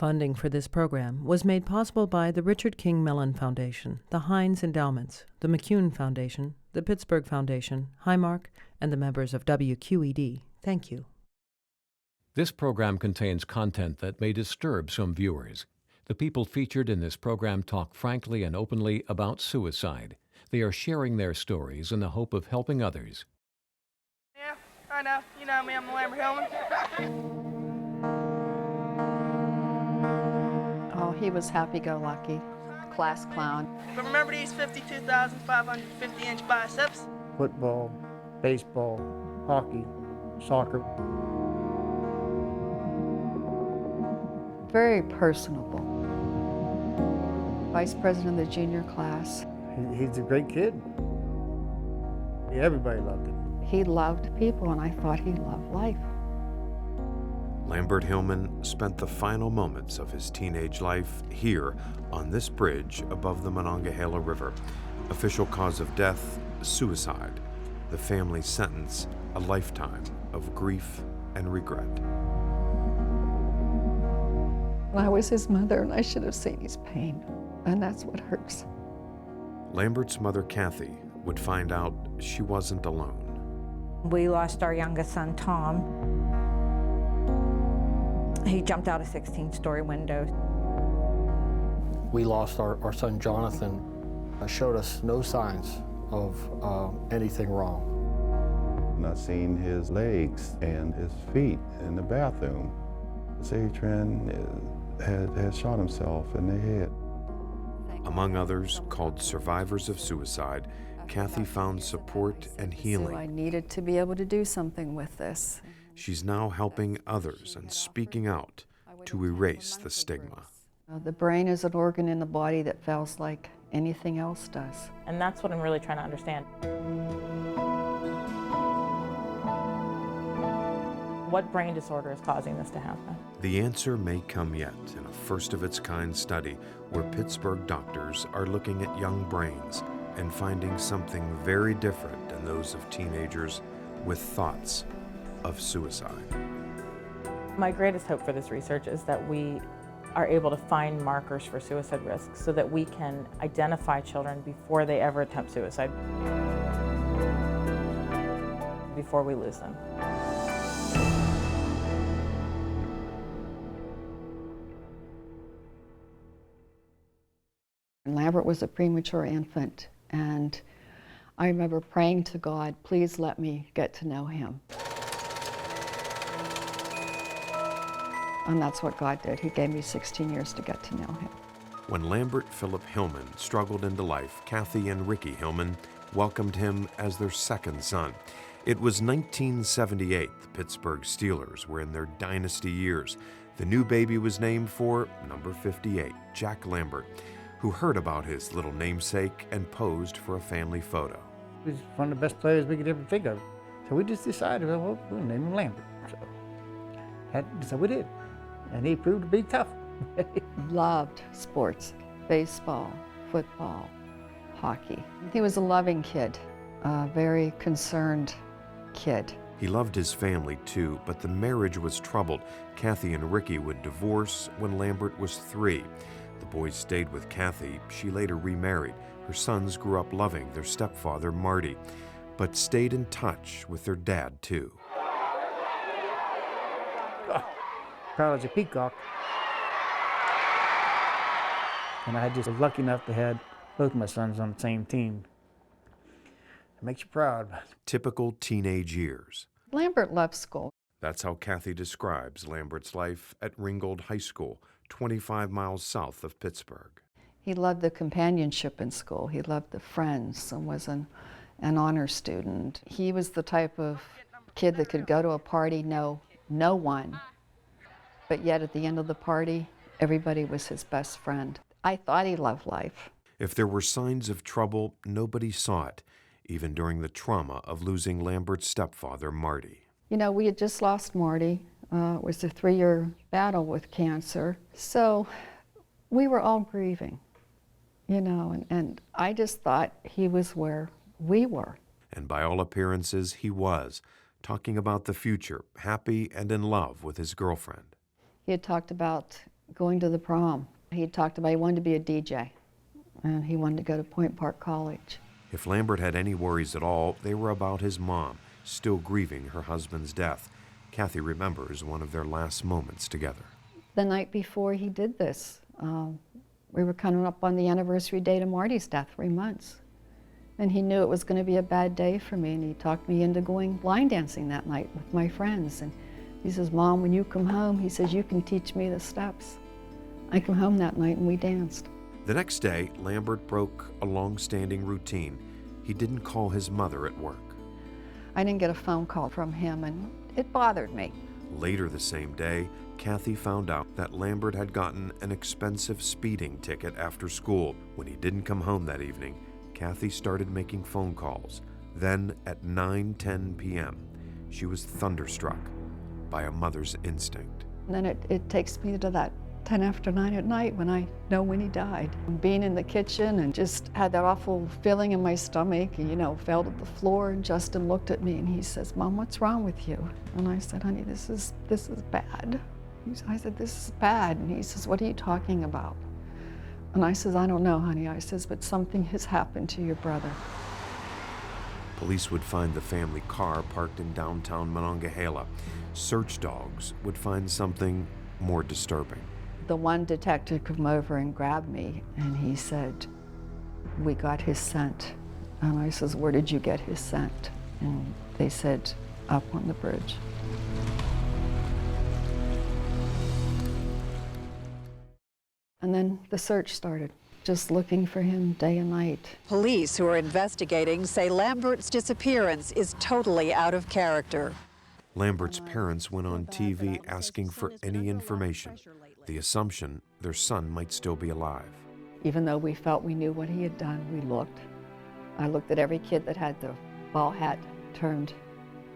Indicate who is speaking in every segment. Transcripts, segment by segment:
Speaker 1: funding for this program was made possible by the Richard King Mellon Foundation, the Heinz Endowments, the McCune Foundation, the Pittsburgh Foundation, Highmark, and the members of WQED. Thank you.
Speaker 2: This program contains content that may disturb some viewers. The people featured in this program talk frankly and openly about suicide. They are sharing their stories in the hope of helping others.
Speaker 3: Yeah, I know. You know me, I'm Lambert Hillman.
Speaker 4: Oh, he was happy-go-lucky, class clown.
Speaker 3: But remember these 52,550-inch biceps?
Speaker 5: Football, baseball, hockey, soccer.
Speaker 4: Very personable. Vice president of the junior class.
Speaker 5: He's a great kid. Everybody loved him.
Speaker 4: He loved people, and I thought he loved life.
Speaker 6: Lambert Hillman spent the final moments of his teenage life here on this bridge above the Monongahela River. Official cause of death, suicide. The family's sentence, a lifetime of grief and regret.
Speaker 4: I was his mother, and I should have seen his pain, and that's what hurts.
Speaker 6: Lambert's mother, Kathy, would find out she wasn't alone.
Speaker 7: We lost our youngest son, Tom. He jumped out a 16-story window.
Speaker 8: We lost our son, Jonathan. Showed us no signs of anything wrong.
Speaker 9: And I seen his legs and his feet in the bathroom. Adrian had shot himself in the head.
Speaker 6: Among others, called Survivors of Suicide, Kathy found support and healing.
Speaker 4: So I needed to be able to do something with this.
Speaker 6: She's now helping others and speaking out to erase the stigma.
Speaker 4: The brain is an organ in the body that feels like anything else does.
Speaker 10: And that's what I'm really trying to understand. What brain disorder is causing this to happen?
Speaker 6: The answer may come yet in a first-of-its-kind study where Pittsburgh doctors are looking at young brains and finding something very different than those of teenagers with thoughts of suicide.
Speaker 10: My greatest hope for this research is that we are able to find markers for suicide risk so that we can identify children before they ever attempt suicide, before we lose them.
Speaker 4: Lambert was a premature infant, and I remember praying to God, please let me get to know him. And that's what God did. He gave me 16 years to get to know him.
Speaker 6: When Lambert Philip Hillman struggled into life, Kathy and Ricky Hillman welcomed him as their second son. It was 1978. The Pittsburgh Steelers were in their dynasty years. The new baby was named for number 58, Jack Lambert, who heard about his little namesake and posed for a family photo.
Speaker 5: He was one of the best players we could ever think of. So we just decided, well, we'll name him Lambert. So we did. And he proved to be tough.
Speaker 4: Loved sports, baseball, football, hockey. He was a loving kid, a very concerned kid.
Speaker 6: He loved his family too, but the marriage was troubled. Kathy and Ricky would divorce when Lambert was 3. The boys stayed with Kathy. She later remarried. Her sons grew up loving their stepfather, Marty, but stayed in touch with their dad too.
Speaker 5: Proud as a peacock. And I just was lucky enough to have both my sons on the same team. It makes you proud.
Speaker 6: Typical teenage years.
Speaker 4: Lambert loved school.
Speaker 6: That's how Kathy describes Lambert's life at Ringgold High School, 25 miles south of Pittsburgh.
Speaker 4: He loved the companionship in school. He loved the friends and was an honor student. He was the type of kid that could go to a party, know no one, but yet at the end of the party, everybody was his best friend. I thought he loved life.
Speaker 6: If there were signs of trouble, nobody saw it, even during the trauma of losing Lambert's stepfather, Marty.
Speaker 4: You know, we had just lost Marty. It was a 3-year battle with cancer. So we were all grieving, you know, and I just thought he was where we were.
Speaker 6: And by all appearances, he was, talking about the future, happy and in love with his girlfriend.
Speaker 4: He had talked about going to the prom. He talked about he wanted to be a DJ, and he wanted to go to Point Park College.
Speaker 6: If Lambert had any worries at all, they were about his mom, still grieving her husband's death. Kathy remembers one of their last moments together.
Speaker 4: The night before he did this, we were coming up on the anniversary date of Marty's death, 3 months. And he knew it was going to be a bad day for me, and he talked me into going line dancing that night with my friends. And he says, Mom, when you come home, he says, you can teach me the steps. I come home that night and we danced.
Speaker 6: The next day, Lambert broke a long-standing routine. He didn't call his mother at work.
Speaker 4: I didn't get a phone call from him, and it bothered me.
Speaker 6: Later the same day, Kathy found out that Lambert had gotten an expensive speeding ticket after school. When he didn't come home that evening, Kathy started making phone calls. Then at 9:10 p.m., she was thunderstruck by a mother's instinct.
Speaker 4: And then it takes me to that 10 after 9 at night when I know when he died. Being in the kitchen and just had that awful feeling in my stomach, and, fell to the floor, and Justin looked at me and he says, Mom, what's wrong with you? And I said, honey, this is bad. I said, this is bad. And he says, what are you talking about? And I says, I don't know, honey. I says, but something has happened to your brother.
Speaker 6: Police would find the family car parked in downtown Monongahela. Search dogs would find something more disturbing.
Speaker 4: The one detective came over and grabbed me, and he said, we got his scent. And I says, where did you get his scent? And they said, up on the bridge. And then the search started, just looking for him day and night.
Speaker 11: Police who are investigating say Lambert's disappearance is totally out of character.
Speaker 6: Lambert's parents went on TV asking for any information, the assumption their son might still be alive.
Speaker 4: Even though we felt we knew what he had done, we looked. I looked at every kid that had the ball hat turned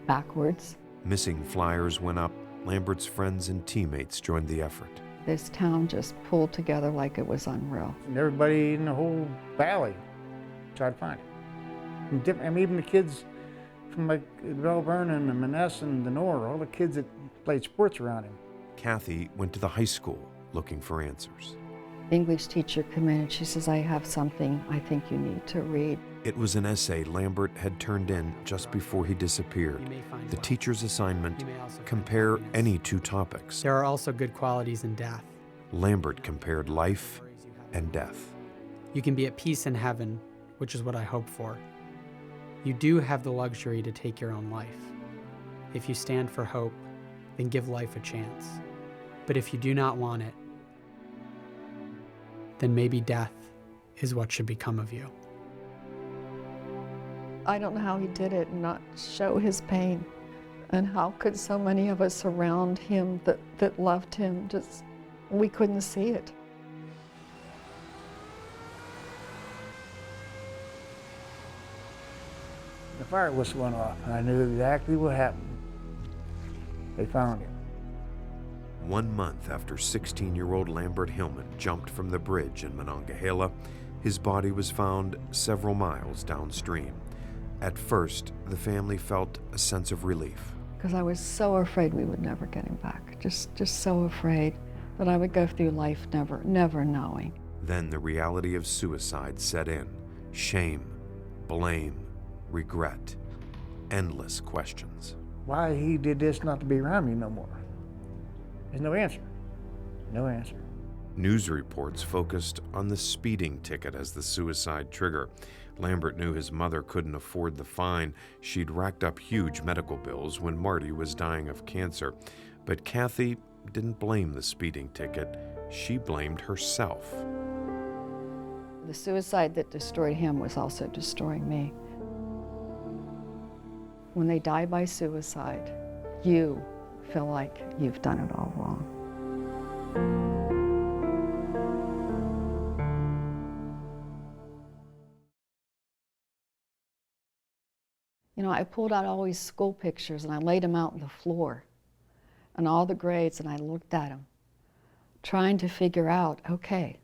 Speaker 4: backwards.
Speaker 6: Missing flyers went up. Lambert's friends and teammates joined the effort.
Speaker 4: This town just pulled together like it was unreal.
Speaker 5: And everybody in the whole valley tried to find him. I mean, even the kids from like Bell Vernon and Maness and Denora, all the kids that played sports around him.
Speaker 6: Kathy went to the high school looking for answers.
Speaker 4: English teacher came in and she says, I have something I think you need to read.
Speaker 6: It was an essay Lambert had turned in just before he disappeared. The teacher's assignment, compare any two topics.
Speaker 12: There are also good qualities in death.
Speaker 6: Lambert compared life and death.
Speaker 12: You can be at peace in heaven, which is what I hope for. You do have the luxury to take your own life. If you stand for hope, then give life a chance. But if you do not want it, then maybe death is what should become of you.
Speaker 4: I don't know how he did it and not show his pain. And how could so many of us around him that loved him, just, we couldn't see it.
Speaker 5: The fire whistle went off, and I knew exactly what happened. They found him.
Speaker 6: 1 month after 16-year-old Lambert Hillman jumped from the bridge in Monongahela, his body was found several miles downstream. At first, the family felt a sense of relief.
Speaker 4: Because I was so afraid we would never get him back. Just so afraid that I would go through life never knowing.
Speaker 6: Then the reality of suicide set in. Shame, blame, regret, endless questions.
Speaker 5: Why he did this not to be around me no more? There's no answer. No answer.
Speaker 6: News reports focused on the speeding ticket as the suicide trigger. Lambert knew his mother couldn't afford the fine. She'd racked up huge medical bills when Marty was dying of cancer. But Kathy didn't blame the speeding ticket. She blamed herself.
Speaker 4: The suicide that destroyed him was also destroying me. When they die by suicide, you feel like you've done it all wrong. You know, I pulled out all these school pictures and I laid them out on the floor and all the grades, and I looked at them, trying to figure out, okay,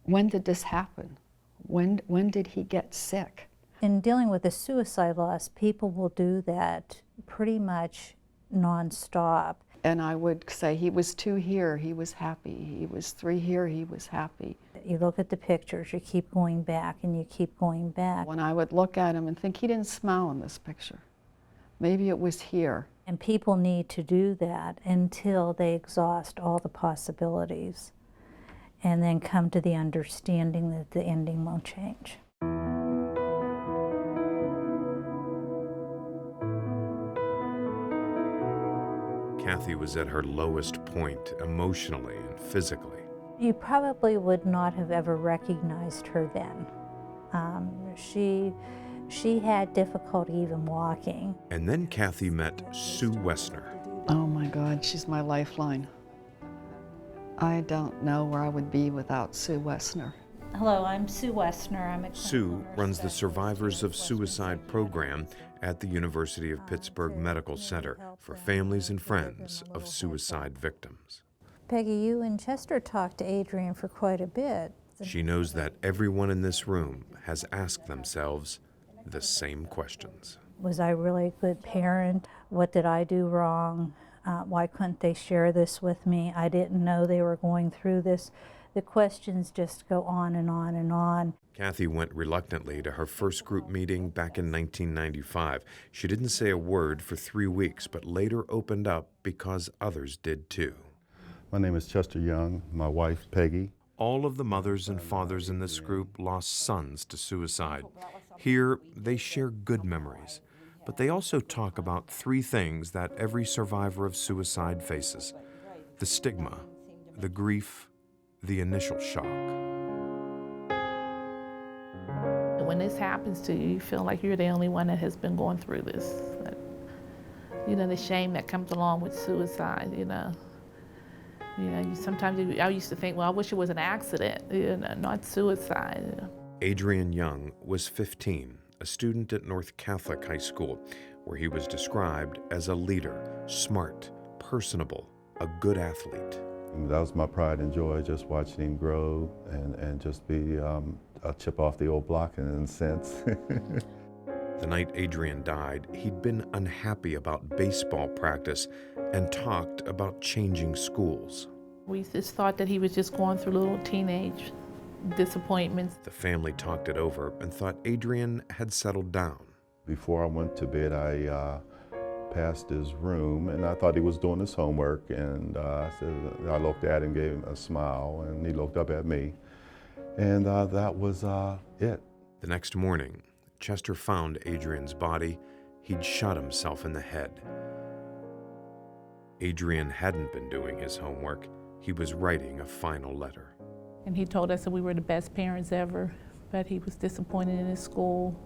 Speaker 4: when did this happen? When did he get sick?
Speaker 13: In dealing with a suicide loss, people will do that pretty much nonstop.
Speaker 4: And I would say he was 2 here, he was happy. He was 3 here, he was happy.
Speaker 13: You look at the pictures, you keep going back and you keep going back.
Speaker 4: When I would look at him and think he didn't smile in this picture, maybe it was here.
Speaker 13: And people need to do that until they exhaust all the possibilities and then come to the understanding that the ending will change.
Speaker 6: Kathy was at her lowest point emotionally and physically.
Speaker 13: You probably would not have ever recognized her then. She had difficulty even walking.
Speaker 6: And then Kathy met Sue Wessner.
Speaker 4: Oh my God, she's my lifeline. I don't know where I would be without Sue Wessner.
Speaker 13: Hello, I'm Sue Wessner.
Speaker 6: Sue runs the Survivors of Suicide program at the University of Pittsburgh Medical Center for families and friends of suicide victims.
Speaker 13: Peggy, you and Chester talked to Adrian for quite a bit.
Speaker 6: She knows that everyone in this room has asked themselves the same questions.
Speaker 13: Was I really a good parent? What did I do wrong? Why couldn't they share this with me? I didn't know they were going through this. The questions just go on and on and on.
Speaker 6: Kathy went reluctantly to her first group meeting back in 1995. She didn't say a word for 3 weeks, but later opened up because others did too.
Speaker 9: My name is Chester Young, my wife Peggy.
Speaker 6: All of the mothers and fathers in this group lost sons to suicide. Here, they share good memories, but they also talk about 3 things that every survivor of suicide faces: the stigma, the grief, the initial shock.
Speaker 14: When this happens to you, you feel like you're the only one that has been going through this. You know, the shame that comes along with suicide, you know. Sometimes I used to think, well, I wish it was an accident, not suicide.
Speaker 6: Adrian Young was 15, a student at North Catholic High School, where he was described as a leader, smart, personable, a good athlete.
Speaker 9: That was my pride and joy, just watching him grow and just be a chip off the old block in a sense.
Speaker 6: The night Adrian died, he'd been unhappy about baseball practice and talked about changing schools.
Speaker 14: We just thought that he was just going through little teenage disappointments.
Speaker 6: The family talked it over and thought Adrian had settled down.
Speaker 9: Before I went to bed, I passed his room and I thought he was doing his homework, and I looked at him, gave him a smile, and he looked up at me, and that was it.
Speaker 6: The next morning, Chester found Adrian's body. He'd shot himself in the head. Adrian hadn't been doing his homework. He was writing a final letter.
Speaker 14: And he told us that we were the best parents ever, but he was disappointed in his school,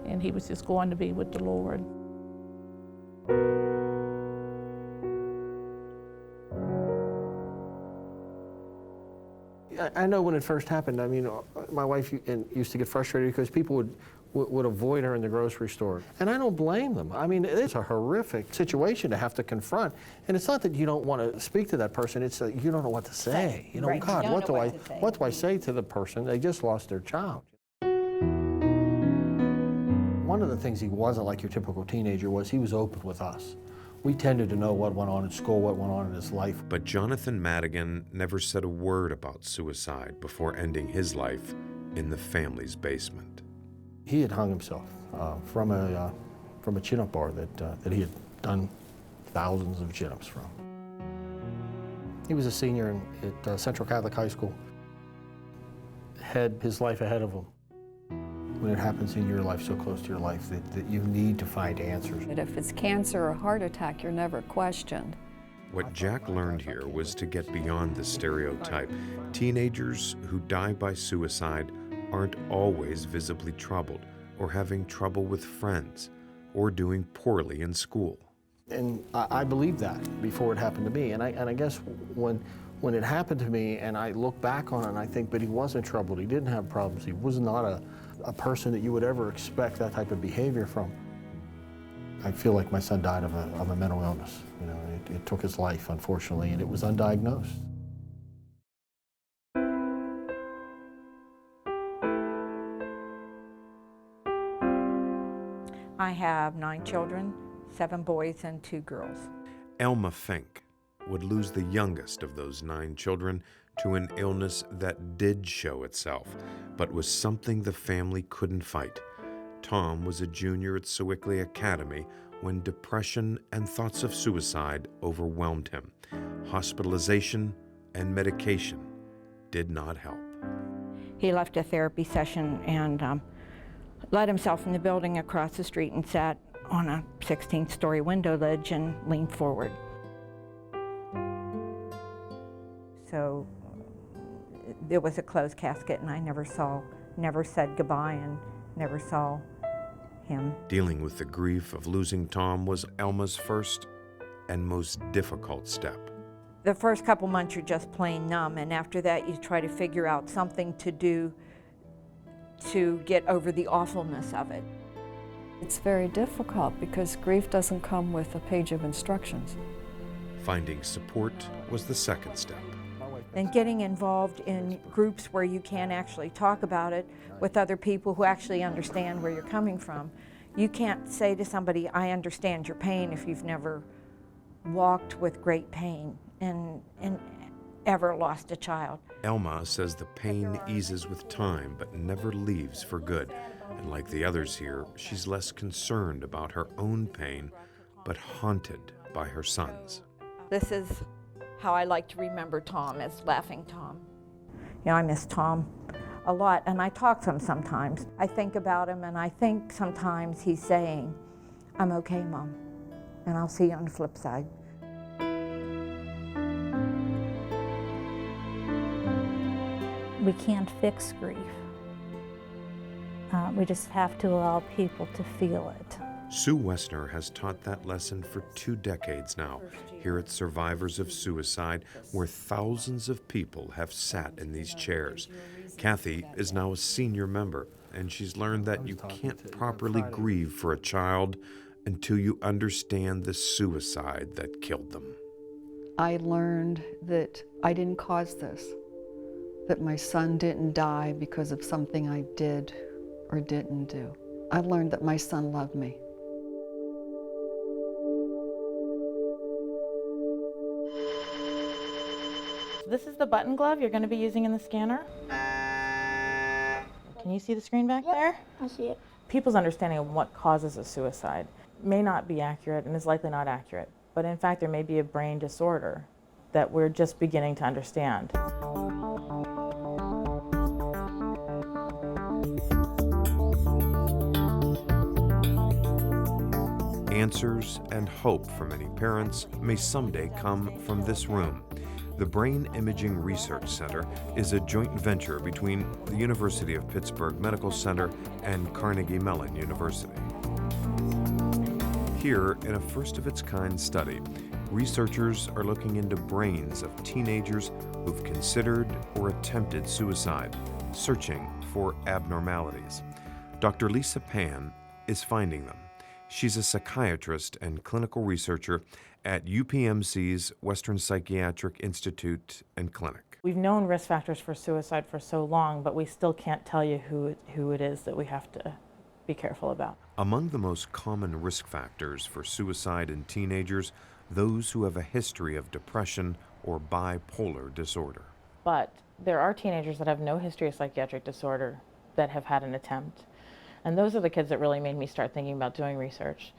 Speaker 14: and he was just going to be with the Lord.
Speaker 8: I know when it first happened, I mean, my wife used to get frustrated because people would avoid her in the grocery store. And I don't blame them. I mean, it's a horrific situation to have to confront. And it's not that you don't want to speak to that person, it's that you don't know what to say. You know,
Speaker 13: Right.
Speaker 8: God,
Speaker 13: You
Speaker 8: what
Speaker 13: don't know
Speaker 8: do
Speaker 13: what to say.
Speaker 8: what do I say to the person? They just lost their child. One of the things he wasn't like your typical teenager was he was open with us. We tended to know what went on in school, what went on in his life.
Speaker 6: But Jonathan Madigan never said a word about suicide before ending his life in the family's basement.
Speaker 8: He had hung himself from a chin-up bar that he had done thousands of chin-ups from. He was a senior at Central Catholic High School. Had his life ahead of him. When it happens in your life, so close to your life, that you need to find answers.
Speaker 4: But if it's cancer or heart attack, you're never questioned.
Speaker 6: What Jack learned here was to get beyond the stereotype. Teenagers who die by suicide aren't always visibly troubled, or having trouble with friends, or doing poorly in school.
Speaker 8: And I believed that before it happened to me. And I guess when it happened to me and I look back on it and I think, but he wasn't troubled, he didn't have problems, he was not a person that you would ever expect that type of behavior from. I feel like my son died of a mental illness. You know, it took his life, unfortunately, and it was undiagnosed.
Speaker 7: I have 9 children, 7 boys and 2 girls.
Speaker 6: Elma Fink would lose the youngest of those 9 children to an illness that did show itself, but was something the family couldn't fight. Tom was a junior at Sewickley Academy when depression and thoughts of suicide overwhelmed him. Hospitalization and medication did not help.
Speaker 7: He left a therapy session and let himself in the building across the street and sat on a 16th-story window ledge and leaned forward. So there was a closed casket, and I never said goodbye and never saw him.
Speaker 6: Dealing with the grief of losing Tom was Elma's first and most difficult step.
Speaker 7: The first couple months you're just plain numb, and after that you try to figure out something to do to get over the awfulness of it.
Speaker 4: It's very difficult because grief doesn't come with a page of instructions.
Speaker 6: Finding support was the second step.
Speaker 7: And getting involved in groups where you can actually talk about it with other people who actually understand where you're coming from. You can't say to somebody, I understand your pain, if you've never walked with great pain and ever lost a child.
Speaker 6: Elma says the pain eases with time but never leaves for good. And like the others here, she's less concerned about her own pain but haunted by her son's.
Speaker 7: This is how I like to remember Tom, as Laughing Tom. You know, I miss Tom a lot, and I talk to him sometimes. I think about him, and I think sometimes he's saying, I'm okay, Mom, and I'll see you on the flip side.
Speaker 13: We can't fix grief. We just have to allow people to feel it.
Speaker 6: Sue Wessner has taught that lesson for 2 decades now, here at Survivors of Suicide, where thousands of people have sat in these chairs. Kathy is now a senior member, and she's learned that you can't properly grieve for a child until you understand the suicide that killed them.
Speaker 4: I learned that I didn't cause this, that my son didn't die because of something I did or didn't do. I learned that my son loved me.
Speaker 10: This is the button glove you're going to be using in the scanner. Can you see the screen back there?
Speaker 15: I see it.
Speaker 10: People's understanding of what causes a suicide may not be accurate and is likely not accurate, but in fact there may be a brain disorder that we're just beginning to understand.
Speaker 6: Answers and hope for many parents may someday come from this room. The Brain Imaging Research Center is a joint venture between the University of Pittsburgh Medical Center and Carnegie Mellon University. Here, in a first-of-its-kind study, researchers are looking into brains of teenagers who've considered or attempted suicide, searching for abnormalities. Dr. Lisa Pan is finding them. She's a psychiatrist and clinical researcher at UPMC's Western Psychiatric Institute and Clinic.
Speaker 10: We've known risk factors for suicide for so long, but we still can't tell you who it is that we have to be careful about.
Speaker 6: Among the most common risk factors for suicide in teenagers, those who have a history of depression or bipolar disorder.
Speaker 10: But there are teenagers that have no history of psychiatric disorder that have had an attempt. And those are the kids that really made me start thinking about doing research.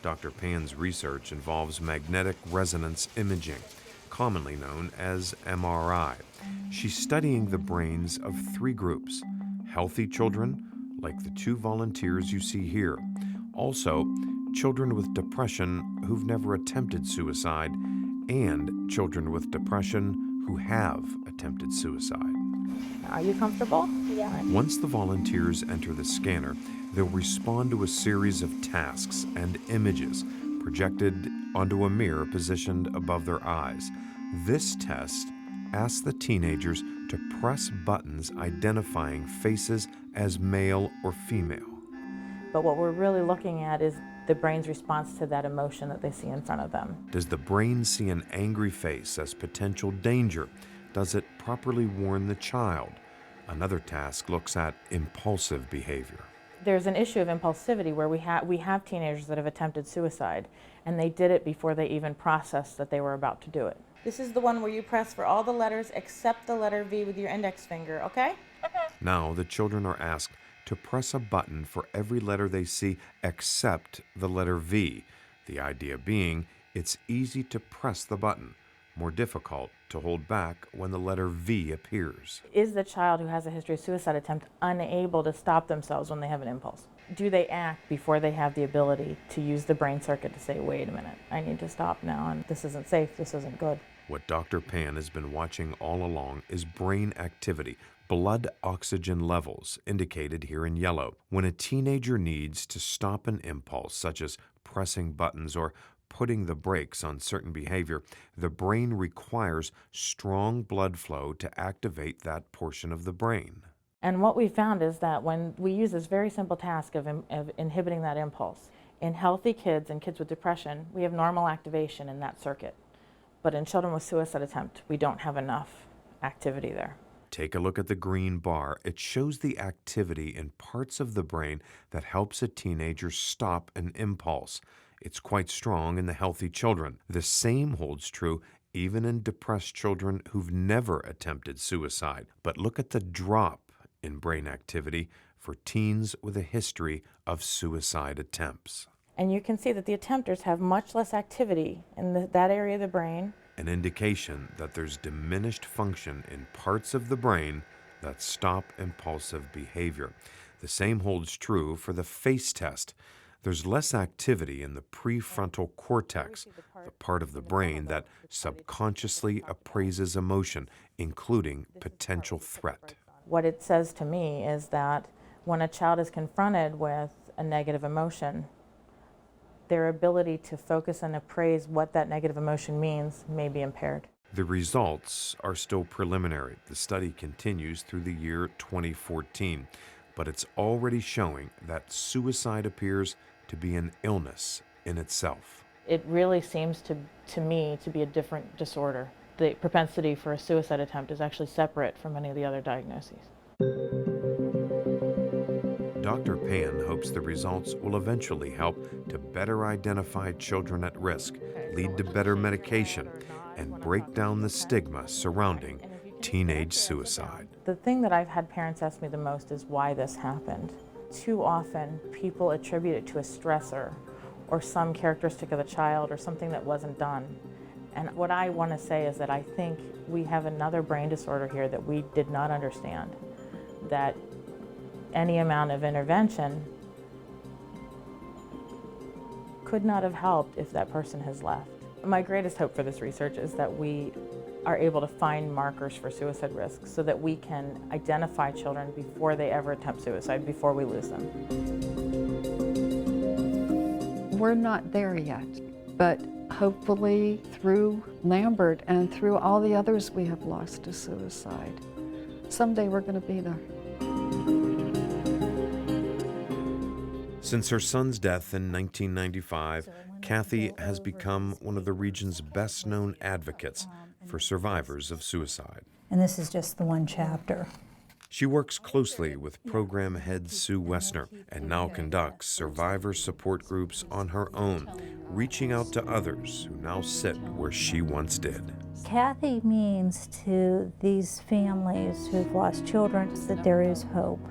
Speaker 6: Dr. Pan's research involves magnetic resonance imaging, commonly known as MRI. She's studying the brains of 3 groups: healthy children, like the 2 volunteers you see here, also children with depression who've never attempted suicide, and children with depression who have attempted suicide.
Speaker 10: Are you comfortable?
Speaker 15: Yeah.
Speaker 6: Once the volunteers enter the scanner, they'll respond to a series of tasks and images projected onto a mirror positioned above their eyes. This test asks the teenagers to press buttons identifying faces as male or female.
Speaker 10: But what we're really looking at is the brain's response to that emotion that they see in front of them.
Speaker 6: Does the brain see an angry face as potential danger? Does it properly warn the child? Another task looks at impulsive behavior.
Speaker 10: There's an issue of impulsivity where we have teenagers that have attempted suicide, and they did it before they even processed that they were about to do it. This is the one where you press for all the letters except the letter V with your index finger, okay?
Speaker 6: Now the children are asked to press a button for every letter they see except the letter V. The idea being, it's easy to press the button, more difficult to hold back when the letter V appears.
Speaker 10: Is the child who has a history of suicide attempt unable to stop themselves when they have an impulse? Do they act before they have the ability to use the brain circuit to say, wait a minute, I need to stop now, and this isn't safe, this isn't good?
Speaker 6: What Dr. Pan has been watching all along is brain activity, blood oxygen levels, indicated here in yellow. When a teenager needs to stop an impulse, such as pressing buttons or putting the brakes on certain behavior, the brain requires strong blood flow to activate that portion of the brain.
Speaker 10: And what we found is that when we use this very simple task of inhibiting that impulse, in healthy kids and kids with depression, we have normal activation in that circuit. But in children with suicide attempt, we don't have enough activity there.
Speaker 6: Take a look at the green bar. It shows the activity in parts of the brain that helps a teenager stop an impulse. It's quite strong in the healthy children. The same holds true even in depressed children who've never attempted suicide. But look at the drop in brain activity for teens with a history of suicide attempts.
Speaker 10: And you can see that the attempters have much less activity in that area of the brain.
Speaker 6: An indication that there's diminished function in parts of the brain that stop impulsive behavior. The same holds true for the FACE test. There's less activity in the prefrontal cortex, the part of the brain that subconsciously appraises emotion, including potential threat.
Speaker 10: What it says to me is that when a child is confronted with a negative emotion, their ability to focus and appraise what that negative emotion means may be impaired.
Speaker 6: The results are still preliminary. The study continues through the year 2014, but it's already showing that suicide appears to be an illness in itself.
Speaker 10: It really seems to me to be a different disorder. The propensity for a suicide attempt is actually separate from many of the other diagnoses.
Speaker 6: Dr. Pan hopes the results will eventually help to better identify children at risk, lead to better medication, and break down the stigma surrounding teenage suicide.
Speaker 10: The thing that I've had parents ask me the most is why this happened. Too often, people attribute it to a stressor or some characteristic of the child or something that wasn't done. And what I want to say is that I think we have another brain disorder here that we did not understand, that any amount of intervention could not have helped if that person has left. My greatest hope for this research is that we are able to find markers for suicide risk so that we can identify children before they ever attempt suicide, before we lose them.
Speaker 4: We're not there yet, but hopefully through Lambert and through all the others we have lost to suicide, someday we're going to be there.
Speaker 6: Since her son's death in 1995, Kathy has become one of the region's best-known advocates for survivors of suicide.
Speaker 13: And this is just the one chapter.
Speaker 6: She works closely with program head Sue Wessner and now conducts survivor support groups on her own, reaching out to others who now sit where she once did.
Speaker 13: Kathy means to these families who've lost children that there is hope,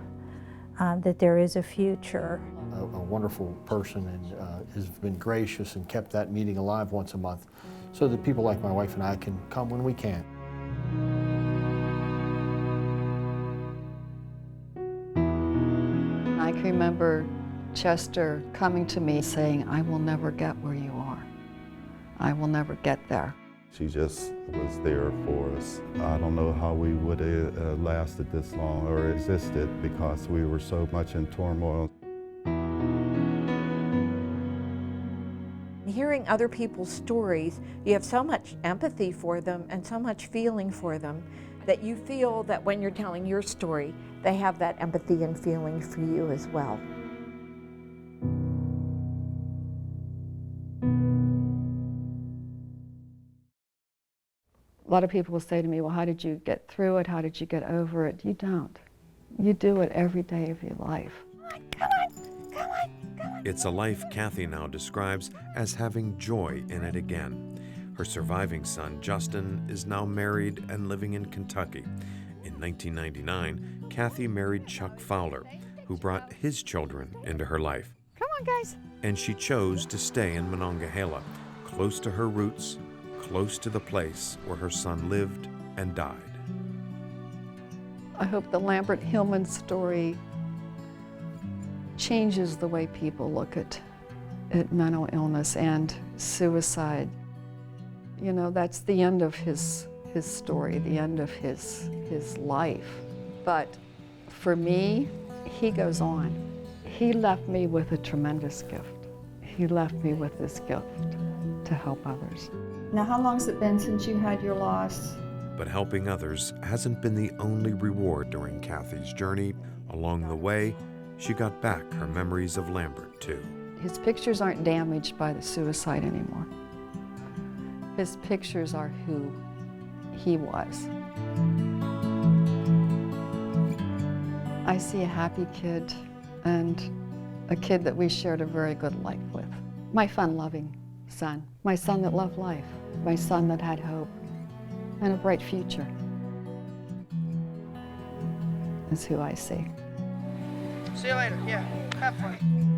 Speaker 13: that there is a future.
Speaker 8: A wonderful person and has been gracious and kept that meeting alive once a month so that people like my wife and I can come when we can.
Speaker 4: I can remember Chester coming to me saying, I will never get where you are. I will never get there.
Speaker 9: She just was there for us. I don't know how we would have lasted this long or existed because we were so much in turmoil.
Speaker 7: Hearing other people's stories, you have so much empathy for them and so much feeling for them that you feel that when you're telling your story, they have that empathy and feeling for you as well.
Speaker 4: A lot of people will say to me, well, how did you get through it? How did you get over it? You don't. You do it every day of your life.
Speaker 3: Come on.
Speaker 6: It's a life Kathy now describes as having joy in it again. Her surviving son, Justin, is now married and living in Kentucky. In 1999, Kathy married Chuck Fowler, who brought his children into her life.
Speaker 4: Come on, guys.
Speaker 6: And she chose to stay in Monongahela, close to her roots, close to the place where her son lived and died.
Speaker 4: I hope the Lambert Hillman story changes the way people look at mental illness and suicide. You know, that's the end of his story, the end of his life. But for me, he goes on. He left me with a tremendous gift. He left me with this gift to help others. Now, how long has it been since you had your loss?
Speaker 6: But helping others hasn't been the only reward during Kathy's journey. Along the way, she got back her memories of Lambert, too.
Speaker 4: His pictures aren't damaged by the suicide anymore. His pictures are who he was. I see a happy kid and a kid that we shared a very good life with. My fun-loving son, my son that loved life, my son that had hope and a bright future is who I see.
Speaker 3: See you later. Yeah, have fun.